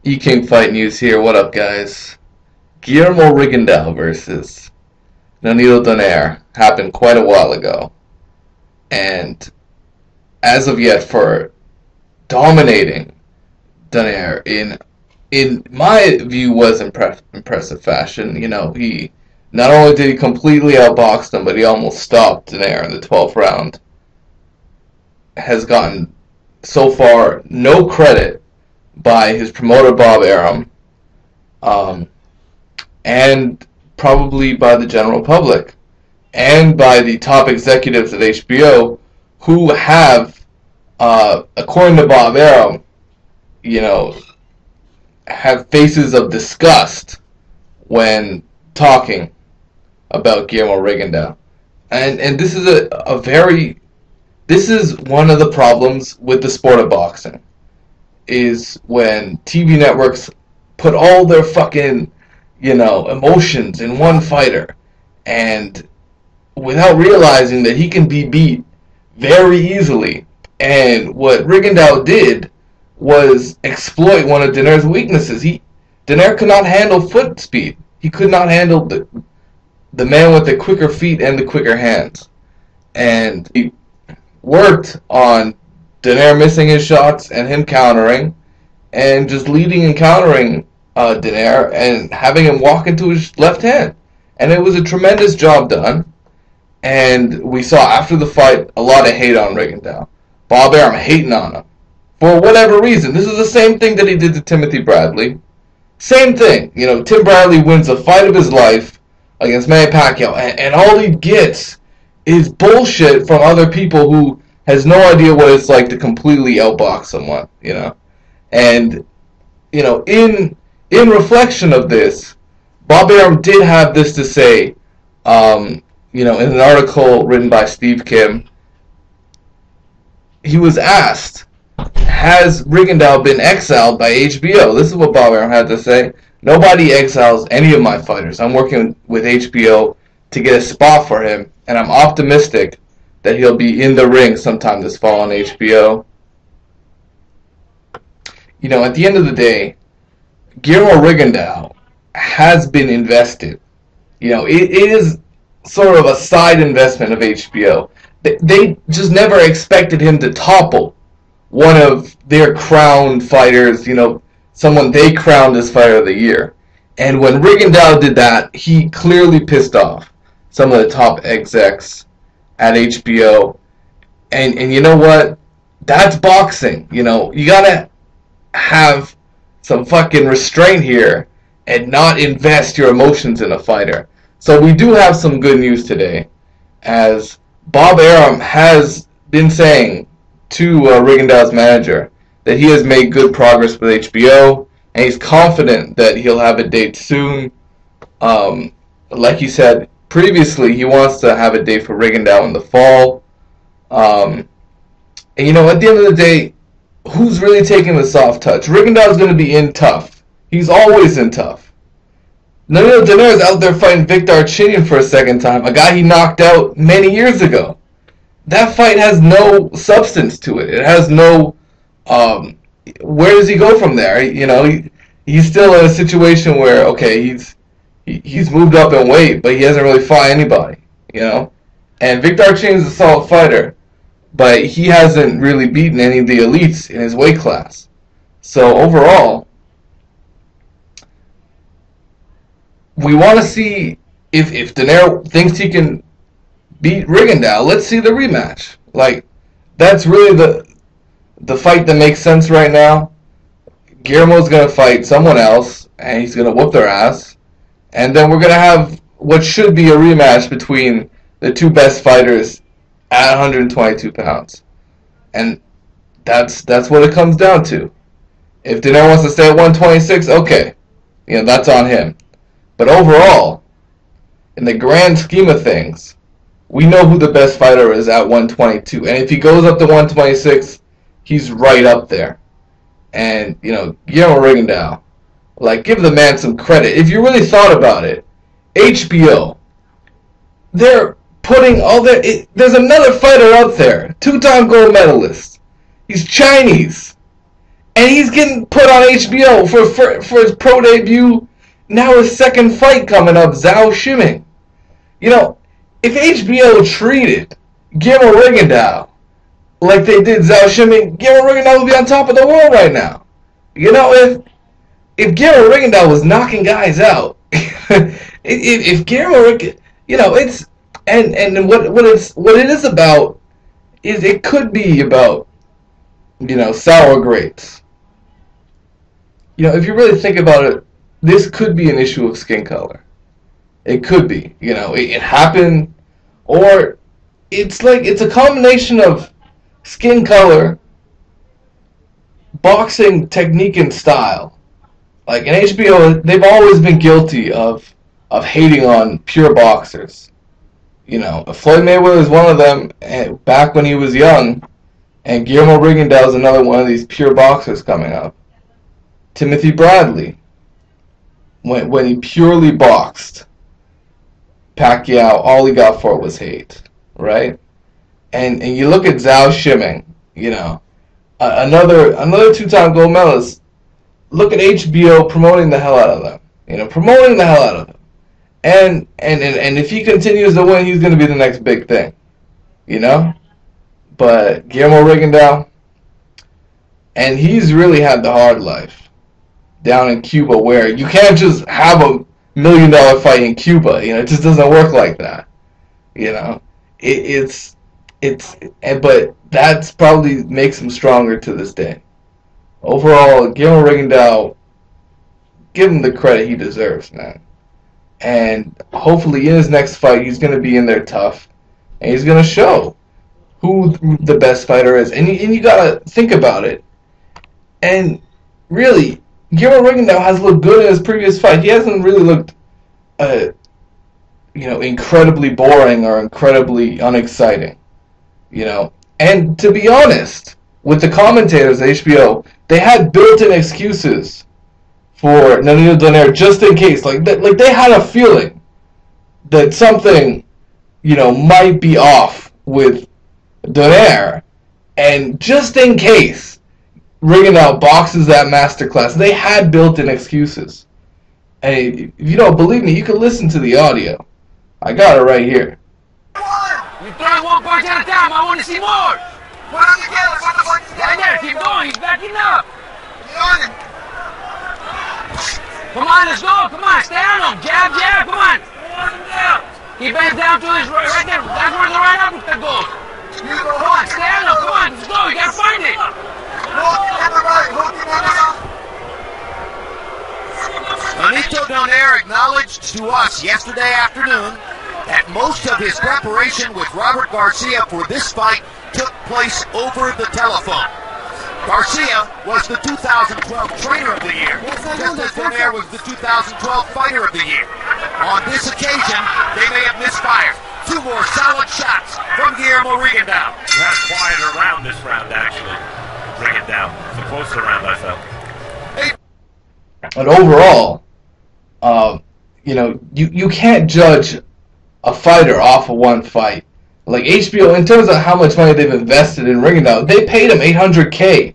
E-King Fight News here. What up, guys? Guillermo Rigondeaux versus Nonito Donaire happened quite a while ago. And as of yet, for dominating Donaire in my view, was impressive fashion. You know, he not only did he completely outbox him, but he almost stopped Donaire in the 12th round. Has gotten, so far, no credit by his promoter Bob Arum, and probably by the general public, and by the top executives at HBO, who have, according to Bob Arum, have faces of disgust when talking about Guillermo Rigondeaux. And this is this is one of the problems with the sport of boxing, is when TV networks put all their fucking, emotions in one fighter, and without realizing that he can be beat very easily. And what Rigondeaux did was exploit one of Donaire's weaknesses. Donaire could not handle foot speed. He could not handle the man with the quicker feet and the quicker hands. And he worked on Donaire missing his shots and him countering, and just leading and countering Donaire and having him walk into his left hand. And it was a tremendous job done. And we saw after the fight a lot of hate on Rigondeaux. Bob Arum hating on him for whatever reason. This is the same thing that he did to Timothy Bradley. Same thing. Tim Bradley wins the fight of his life against Manny Pacquiao, and all he gets is bullshit from other people who has no idea what it's like to completely outbox someone, And, in reflection of this, Bob Arum did have this to say, in an article written by Steve Kim. He was asked, has Rigondeaux been exiled by HBO? This is what Bob Arum had to say. Nobody exiles any of my fighters. I'm working with HBO to get a spot for him, and I'm optimistic that he'll be in the ring sometime this fall on HBO. At the end of the day, Guillermo Rigondeaux has been invested. It is sort of a side investment of HBO. They just never expected him to topple one of their crowned fighters, someone they crowned as Fighter of the Year. And when Rigondeaux did that, he clearly pissed off some of the top execs at HBO. And you know what? That's boxing. You gotta have some fucking restraint here and not invest your emotions in a fighter. So we do have some good news today, as Bob Arum has been saying to Rigondeaux's manager that he has made good progress with HBO, and he's confident that he'll have a date soon. Like he said previously, he wants to have a date for Rigondeaux in the fall. And at the end of the day, who's really taking the soft touch? Rigondeaux's going to be in tough. He's always in tough. Nonito Donaire is out there fighting Victor.conte for a second time, a guy he knocked out many years ago. That fight has no substance to it. It has no... where does he go from there? He's still in a situation where, okay, he's moved up in weight, but he hasn't really fought anybody, And Victor.conte is a solid fighter, but he hasn't really beaten any of the elites in his weight class. So overall, we want to see if Donaire thinks he can beat Rigondeaux. Let's see the rematch. That's really the fight that makes sense right now. Guillermo's going to fight someone else, and he's going to whoop their ass. And then we're going to have what should be a rematch between the two best fighters at 122 pounds. And that's what it comes down to. If Donaire wants to stay at 126, okay. That's on him. But overall, in the grand scheme of things, we know who the best fighter is at 122. And if he goes up to 126, he's right up there. And, Guillermo Rigondeaux, give the man some credit. If you really thought about it, HBO, they're putting all their... there's another fighter out there, 2-time gold medalist. He's Chinese. and he's getting put on HBO for his pro debut. Now his second fight coming up, Shiming. You know, if HBO treated Guillermo Rigondeaux like they did Shiming, Guillermo Rigondeaux would be on top of the world right now. You know, if Guillermo Rigondeaux was knocking guys out, if Guillermo Rigondeaux, you know, it's and what it is about is it could be about, you know, sour grapes. You know, if you really think about it, this could be an issue of skin color. It could be, you know, it happened, or it's a combination of skin color, boxing technique and style. Like in HBO, they've always been guilty of hating on pure boxers. You know, Floyd Mayweather is one of them back when he was young, and Guillermo Rigondeaux is another one of these pure boxers coming up. Timothy Bradley, when he purely boxed, Pacquiao, all he got for it was hate, right? And you look at Shiming, you know, another two-time gold medalist. Look at HBO promoting the hell out of them, you know, promoting the hell out of them. And if he continues to win, he's going to be the next big thing, you know? But Guillermo Rigondeaux, and he's really had the hard life down in Cuba, where you can't just have $1 million fight in Cuba. You know, it just doesn't work like that. You know, but that's probably makes him stronger to this day. Overall, Guillermo Rigondeaux, give him the credit he deserves, man. And hopefully in his next fight, he's going to be in there tough, and he's going to show who the best fighter is. And you got to think about it. And really, Guillermo Rigondeaux has looked good in his previous fight. He hasn't really looked, you know, incredibly boring or incredibly unexciting. You know, and to be honest, with the commentators at HBO, they had built-in excuses for Nonito Donaire just in case. Like they had a feeling that something, you know, might be off with Donaire, and just in case Rigondeaux boxes that masterclass, they had built-in excuses. And if you don't believe me, you can listen to the audio. I got it right here. You're throwing one punch at a time. I want to see more. Right there, keep going. He's backing up. Come on, let's go. Come on, stay on him. Jab, jab. Come on. He bends down to his right there. That's where the right uppercut goes. Come on, stay on him. Come on, let's go. You gotta find it. Nonito Donaire acknowledged to us yesterday afternoon that most of his preparation with Robert Garcia for this fight took place over the telephone. Garcia was the 2012 Trainer of the Year, just as Donaire was the 2012 Fighter of the Year. On this occasion, they may have misfired. Two more solid shots from Guillermo Rigondeaux. We had a quieter round this round, actually. Rigondeaux. It's a closer round, I felt. But overall, you know, you can't judge a fighter off of one fight. Like HBO, in terms of how much money they've invested in Rigondeaux, they paid him $800K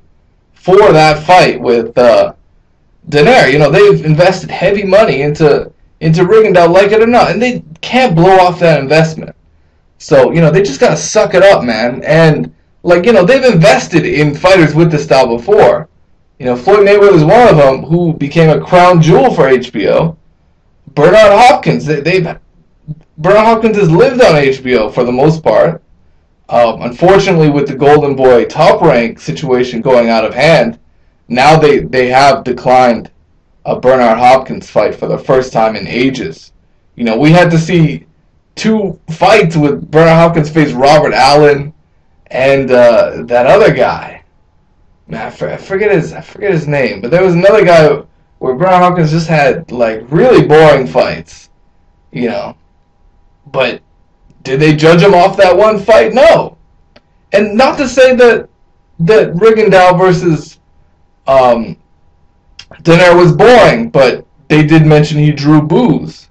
for that fight with Donaire. You know, they've invested heavy money into Rigondeaux, like it or not, and they can't blow off that investment. So, you know, they just gotta suck it up, man. And like, you know, they've invested in fighters with this style before. You know, Floyd Mayweather is one of them who became a crown jewel for HBO. Bernard Hopkins, Bernard Hopkins has lived on HBO for the most part. Unfortunately, with the Golden Boy Top Rank situation going out of hand, now they have declined a Bernard Hopkins fight for the first time in ages. You know, we had to see 2 fights with Bernard Hopkins face Robert Allen and that other guy. Man, I forget his name, but there was another guy where Bernard Hopkins just had like really boring fights. You know. But did they judge him off that one fight? No. And not to say that Rigondeaux versus Donaire was boring, but they did mention he drew boos.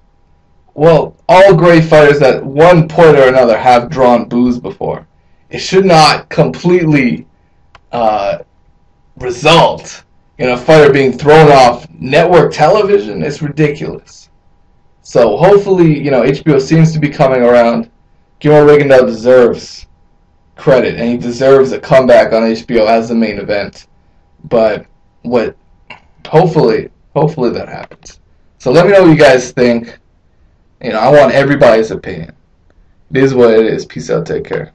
Well, all great fighters at one point or another have drawn boos before. It should not completely result in a fighter being thrown off network television is ridiculous. So hopefully, HBO seems to be coming around. Guillermo Rigondeaux deserves credit, and he deserves a comeback on HBO as the main event. But hopefully that happens. So let me know what you guys think. I want everybody's opinion. It is what it is. Peace out. Take care.